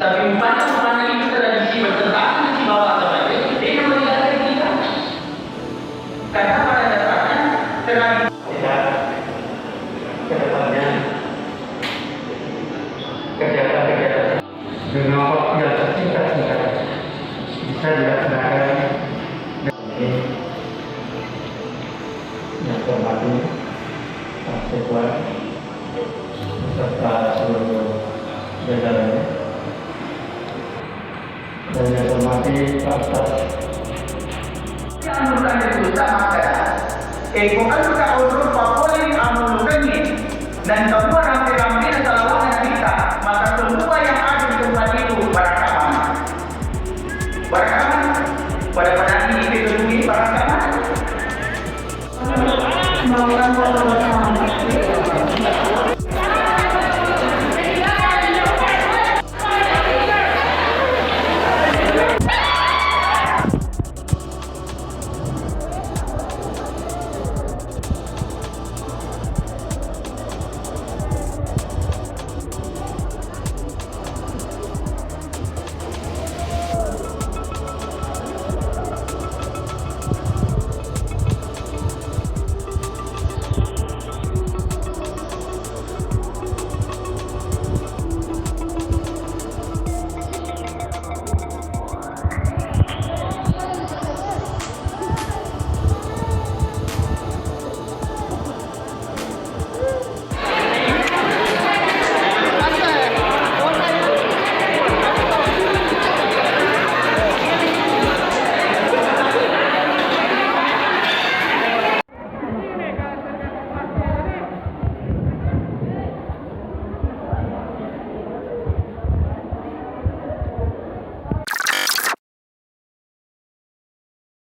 Tapi mana itu tradisi bertentangan di bawah atau itu yang melihat kita. Karena pada dasarnya tradisi kedepannya kegiatan dengan waktu yang singkat bisa dilaksanakan ini yang terhormati Pak Sekwan beserta seluruh jajarannya. Dan yang hormati Pak Ustaz. Yang bukan itu sama saya. Bukan sudah urut Papua yang amulukannya dan Papua